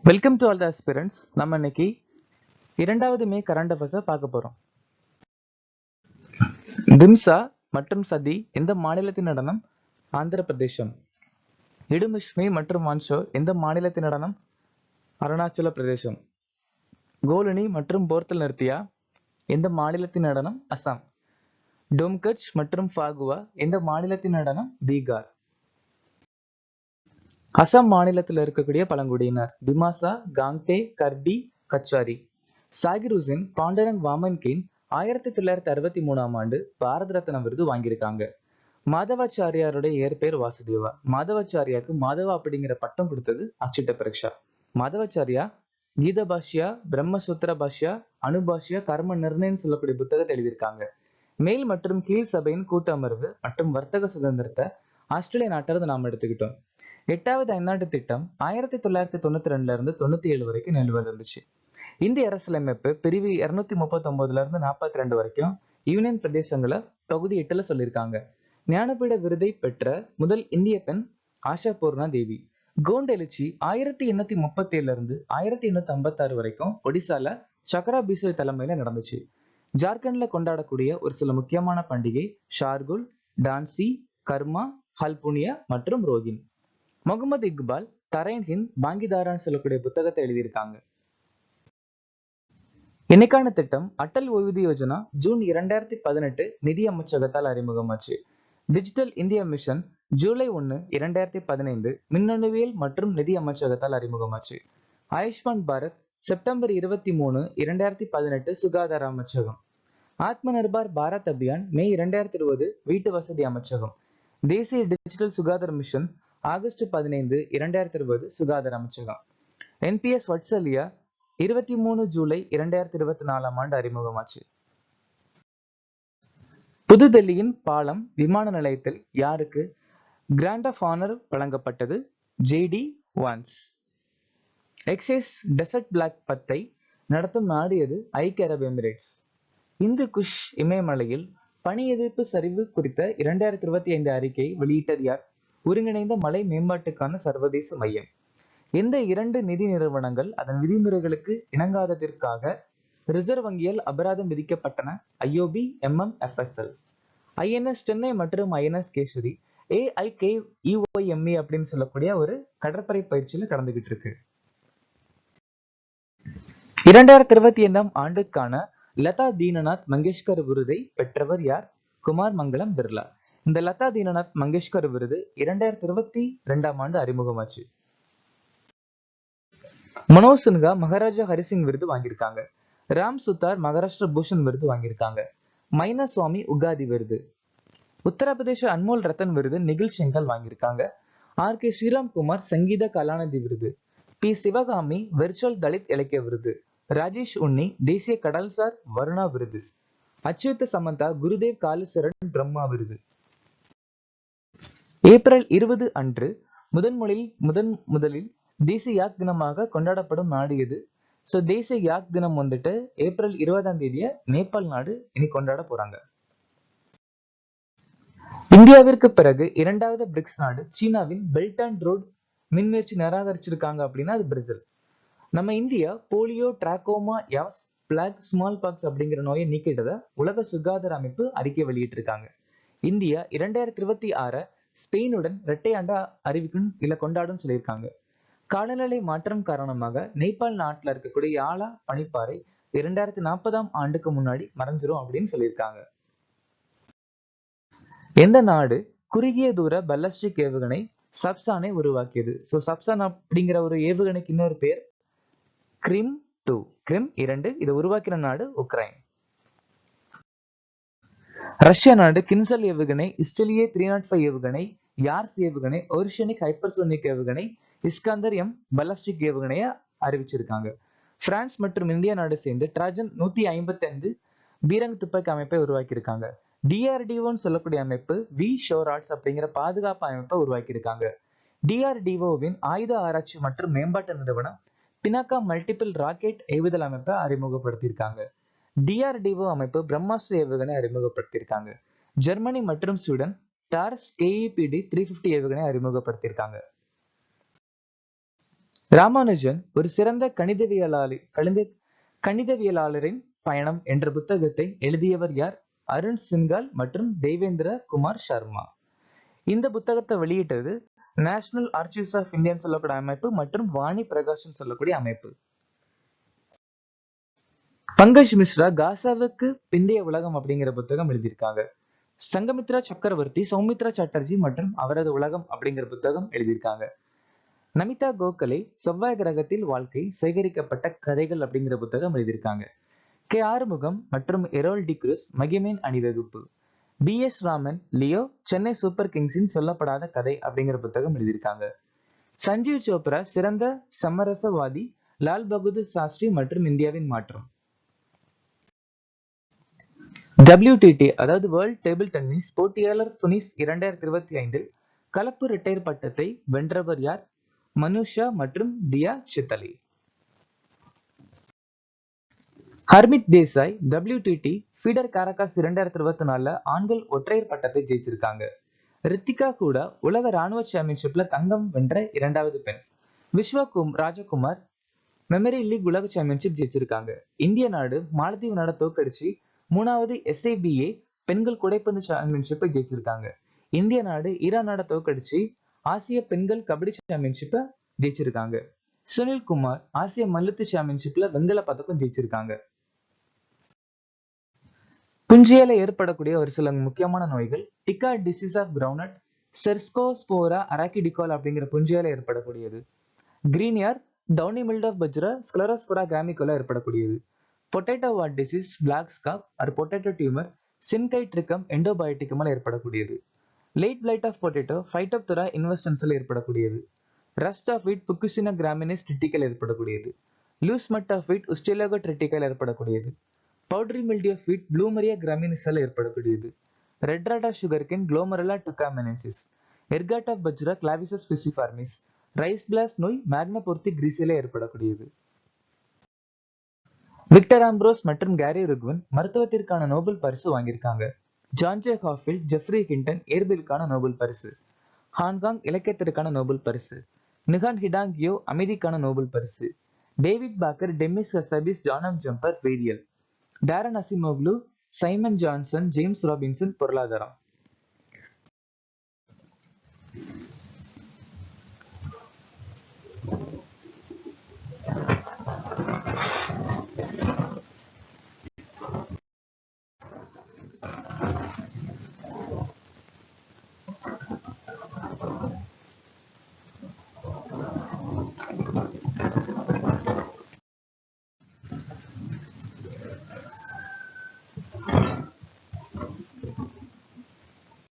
Welcome to all the aspirants. நம்ம இன்னைக்கு 2வது மே கரண்ட் அஃபேர்ஸை பார்க்க போறோம். திம்சா மற்றும் சதி எந்த மாநிலத்தின் நடனம்? ஆந்திர பிரதேசம். இடுமிஷ்மி மற்றும் வான்ஷோ எந்த மாநிலத்தின் நடனம்? அருணாச்சல பிரதேசம். கோலினி மற்றும் போர்த்தல் நிறுத்தியா எந்த மாநிலத்தின் நடனம்? அசாம். டோம்கச் மற்றும் ஃபாகுவா எந்த மாநிலத்தின் நடனம்? பீகார். அசாம் மாநிலத்தில் இருக்கக்கூடிய பழங்குடியினர் திமாசா, காங்டே, கர்பி, கச்சாரி. சாகிர் ஹுசேன், பாண்டரங் வாமன்கேன் 1963 பாரத ரத்னா விருது வாங்கியிருக்காங்க. மாதவாச்சாரியாருடைய இயற்பெயர் வாசுதேவா. மாதவாச்சாரியாக்கு மாதவா அப்படிங்கிற பட்டம் கொடுத்தது அச்சுட்ட பரீட்சா. மாதவாச்சாரியா கீத பாஷ்யா, பிரம்மசூத்திர பாஷ்யா, அனுபாஷ்யா, கர்ம நிர்ணயம் சொல்லக்கூடிய புத்தகத்தை எழுதியிருக்காங்க. மேல் மற்றும் கீழ் சபையின் கூட்டு அமர்வு மற்றும் வர்த்தக சுதந்திரத்தை ஆஸ்திரேலியா நாட்டிலிருந்து நாம் எடுத்துக்கிட்டோம். 8வது ஐந்தாண்டு திட்டம் 1992 இருந்து 97 வரைக்கும் நிலுவையில் இருந்துச்சு. இந்திய அரசியலமைப்பு பிரிவு 239 இருந்து 42 வரைக்கும் யூனியன் பிரதேசங்களை தொகுதி 8ல சொல்லியிருக்காங்க. ஞானபீட விருதை பெற்ற முதல் இந்திய பெண் ஆஷா பூர்ணா தேவி. கோண்ட் எழுச்சி 1837 இருந்து 1856 வரைக்கும் ஒடிசால சக்கரா பிசோய் தலைமையில நடந்துச்சு. ஜார்க்கண்ட்ல கொண்டாடக்கூடிய ஒரு சில முக்கியமான பண்டிகை ஷார்குல், டான்சி, கர்மா, ஹல்புனியா மற்றும் ரோகின். முகமது இக்பால் தரைன் ஹிந்த் பாங்கிதாரான்னு சொல்லக்கூடிய புத்தகத்தை எழுதியிருக்காங்க. இன்னைக்கான திட்டம் அட்டல் ஓய்வூதிய யோஜனா ஜூன் 2018 நிதி அமைச்சகத்தால் அறிமுகமாச்சு. டிஜிட்டல் இந்தியா மிஷன் ஜூலை 1, 2015 மின்னணுவியல் மற்றும் நிதி அமைச்சகத்தால் அறிமுகமாச்சு. ஆயுஷ்மான் பாரத் செப்டம்பர் 23, 2018 சுகாதார அமைச்சகம். ஆத்ம நிர்பார் பாரத் அபியான் மே 2020 வீட்டு வசதி அமைச்சகம். தேசிய டிஜிட்டல் சுகாதார மிஷன் ஆகஸ்ட் 15, 2020 சுகாதார அமைச்சகம். என்பிஎஸ் வட்சல்யா 23 ஜூலை 2024 அறிமுகமாச்சு. புதுடெல்லியின் பாலம் விமான நிலையத்தில் யாருக்கு கிராண்ட் ஆஃப் ஆனர் வழங்கப்பட்டது? JD Vance. Exercise desert flag பத்தை நடத்தும் நாடு எது? ஐக்கிய அரபு எமிரேட்ஸ். இந்து குஷ் இமயமலையில் பனி எதிர்ப்பு சரிவு குறித்த 2025 அறிக்கையை வெளியிட்டது யார்? ஒருங்கிணைந்த மலை மேம்பாட்டுக்கான சர்வதேச மையம். எந்த 2 நிதி நிறுவனங்கள் அதன் விதிமுறைகளுக்கு இணங்காததற்காக ரிசர்வ் வங்கியால் அபராதம் விதிக்கப்பட்டன? ஐஓபி, எம்எம்எஃப்எஸ்எல். ஐஎன்எஸ் சென்னை மற்றும் ஐஎன்எஸ் கேசரி AIKEOME அப்படின்னு சொல்லக்கூடிய ஒரு கடற்படை பயிற்சியில கடந்துகிட்டு இருக்கு. 2025 ஆண்டுக்கான லதா தீனநாத் மங்கேஷ்கர் விருதை பெற்றவர் யார்? குமார் மங்களம் பிர்லா. இந்த லதா தீனநாத் மங்கேஷ்கர் விருது 2022 அறிமுகமாச்சு. மனோஜ் சின்ஹா மகாராஜா ஹரிசிங் விருது வாங்கியிருக்காங்க. ராம் சுத்தார் மகாராஷ்டிரா பூஷன் விருது வாங்கியிருக்காங்க. மைனா சுவாமி உகாதி விருது. உத்தரப்பிரதேச அன்மோல் ரத்தன் விருது நிகில் செங்கல் வாங்கியிருக்காங்க. RK ஸ்ரீராம்குமார் சங்கீத கலாநிதி விருது. பி சிவகாமி வெர்ச்சுவல் தலித் இலக்கிய விருது. ராஜேஷ் உன்னி தேசிய கடல்சார் வருணா விருது. அச்சுத்த சமந்தா குருதேவ் காலுசரன் பிரம்மா விருது. ஏப்ரல் 20 அன்று முதலில் தேசிய யாக் தினமாக கொண்டாடப்படும் நாடு எது? சோ தேசிய யாக் தினம் வந்துட்டு ஏப்ரல் 20 நேபாள் நாடு இனி கொண்டாட போறாங்க. இந்தியாவிற்கு பிறகு 2வது பிரிக்ஸ் நாடு சீனாவின் பெல்ட் அண்ட் ரோட் மின்முயற்சி நிராகரிச்சிருக்காங்க அப்படின்னா அது பிரேசில். நம்ம India polio, trachoma, yaws, plague, smallpox அப்படிங்கிற நோயை நீக்கிட்டதை உலக சுகாதார அமைப்பு அறிக்கை வெளியிட்டு இருக்காங்க. இந்தியா 2026 ஸ்பெயினுடன் இரட்டை ஆண்டா அறிவிக்கும் இல்ல கொண்டாடும் சொல்லியிருக்காங்க. காலநிலை மாற்றம் காரணமாக நேபாள் நாட்டுல இருக்கக்கூடிய யாழா பனிப்பாறை 2040 முன்னாடி மறைஞ்சிரும் அப்படின்னு சொல்லியிருக்காங்க. எந்த நாடு குறுகிய தூர பல்லஸ்டிக் ஏவுகணை சப்சானை உருவாக்கியது? சோ சப்சான் அப்படிங்கிற ஒரு ஏவுகணைக்கு இன்னொரு பேர் கிரிம் 2. கிரிம் 2 இதை உருவாக்கின நாடு உக்ரைன். ரஷ்ய நாடு கின்சல் ஏவுகணை, இஸ்டலியே 305 ஏவுகணை, யார்ஸ் ஏவுகணை, ஓர்ஷனிக் ஹைப்பர்சோனிக் ஏவுகணை, இஸ்காந்தர் எம் பலஸ்டிக் ஏவுகணைய அறிவிச்சிருக்காங்க. பிரான்ஸ் மற்றும் இந்தியா நாடு சேர்ந்து ட்ராஜன் 155 பீரங்க் துப்பாக்கி அமைப்பை உருவாக்கியிருக்காங்க. DRDOன்னு சொல்லக்கூடிய அமைப்பு வி ஷோராட்ஸ் அப்படிங்கிற பாதுகாப்பு அமைப்பை உருவாக்கியிருக்காங்க. DRDOவின் ஆயுத ஆராய்ச்சி மற்றும் மேம்பாட்டு நிறுவனம் பினாக்கா மல்டிபிள் ராக்கெட் ஏவுதல் அமைப்பை அறிமுகப்படுத்தியிருக்காங்க. DRDO அமைப்பு பிரம்மாஸ்திர ஏவுகணை அறிமுகப்படுத்தியிருக்காங்க. ஜெர்மனி மற்றும் ஸ்வீடன் டார்ஸ் KEPD 350 ஏவுகணை அறிமுகப்படுத்தியிருக்காங்க. ராமானுஜன் ஒரு சிறந்த கணிதவியலாளரின் பயணம் என்ற புத்தகத்தை எழுதியவர் யார்? அருண் சின்கால் மற்றும் தேவேந்திர குமார் சர்மா. இந்த புத்தகத்தை வெளியிட்டது நேஷனல் ஆர்ச்சிவ்ஸ் ஆஃப் இந்தியான்னு சொல்லக்கூடிய அமைப்பு மற்றும் வாணி பிரகாஷன் சொல்லக்கூடிய அமைப்பு. பங்கஜ் மிஸ்ரா காசாவுக்கு பிந்தைய உலகம் அப்படிங்கிற புத்தகம் எழுதியிருக்காங்க. சங்கமித்ரா சக்கரவர்த்தி சௌமித்ரா சாட்டர்ஜி மற்றும் அவரது உலகம் அப்படிங்கிற புத்தகம் எழுதியிருக்காங்க. நமிதா கோகலே செவ்வாய் கிரகத்தில் வாழ்க்கை சேகரிக்கப்பட்ட கதைகள் அப்படிங்கிற புத்தகம் எழுதியிருக்காங்க. கே ஆறுமுகம் மற்றும் எரோல் டி குரூஸ் மகிமேன் அணிவகுப்பு. P S Raman Leo Chennai super கிங்ஸின் சொல்லப்படாத கதை அப்படிங்கிற புத்தகம் எழுதியிருக்காங்க. சஞ்சீவ் சோப்ரா சிறந்த சமரசவாதி, லால் பகதூர் சாஸ்திரி மற்றும் இந்தியாவின் மாற்றம். WTT அதாவது வேர்ல்ட் டேபிள் டென்னிஸ் போட்டியாளர் சுனிஸ் 2025 கலப்பு ரிட்டையர் பட்டத்தை வென்றவர் யார்? மனுஷா மற்றும் தியா சித்தலி. Harmeet Desai WTT feeder Caracas 2024 ஆண்கள் ஒற்றையர் பட்டத்தை ஜெயிச்சிருக்காங்க. ரித்திகா கூட உலக ராணுவ சாம்பியன்ஷிப்ல தங்கம் வென்ற 2வது பெண். ராஜகுமார் மெமரி லீக் உலக சாம்பியன்ஷிப் ஜெயிச்சிருக்காங்க. இந்திய நாடு மாலத்தீவு நாட தோக்கடிச்சு 3வது SABA பெண்கள் குடைப்பந்து சாம்பியன்ஷிப்பை ஜெயிச்சிருக்காங்க. இந்திய நாடு ஈரான் நாட தோக்கடிச்சு ஆசிய பெண்கள் கபடி சாம்பியன்ஷிப்பை ஜெயிச்சிருக்காங்க. சுனில் குமார் ஆசிய மல்யுத்த சாம்பியன்ஷிப்ல வெண்கல பதக்கம் ஜெயிச்சிருக்காங்க. புஞ்சியால ஏற்படக்கூடிய ஒரு சில முக்கியமான நோய்கள் tikka disease of groundnut, cercospora arachidicola அப்படிங்கிற புஞ்சியால ஏற்படக்கூடியது. Green ear downy mildew of bajra sclerospora graminicola ஏற்படக்கூடியது. Potato wart disease, black scab or potato tumour, synchytrium எண்டோபயோட்டிக்கமால் ஏற்படக்கூடியது. Late blight of potato phytophthora இன்வெஸ்டன்ஸ்ல ஏற்படக்கூடியது. Rust of wheat puccinia கிராமினிஸ் ட்ரிட்டிக்கல் ஏற்படக்கூடியது. Loose மட் of வீட் உஸ்டெலாகோ ட்ரிட்டிக்கல் ஏற்படக்கூடியது. Powdery mildew of wheat blumeria கிராமினிஸால் ஏற்படக்கூடியது. Red rot of sugarcane glomerella tucumanensis. Ergot of bajra claviceps fusiformis. Rice blast நோய் magnaporthe கிரீசில ஏற்படக்கூடியது. விக்டர் ஆம்ப்ரோஸ் மற்றும் கேரி ருக்வின் மருத்துவத்திற்கான நோபல் பரிசு வாங்கியிருக்காங்க. John J Hopfield, Geoffrey Hinton இயற்பியலுக்கான நோபல் பரிசு. ஹாங்காங் இலக்கியத்திற்கான நோபல் பரிசு. நிகான் ஹிடாங்கியோ அமைதிக்கான நோபல் பரிசு. டேவிட் பாக்கர், டெமிஸ் ஹசபிஸ், ஜானம் ஜம்பர் வேதியியல். டாரன் அசிமோக்லு, சைமன் ஜான்சன், ஜேம்ஸ் ராபின்சன் பொருளாதாரம்.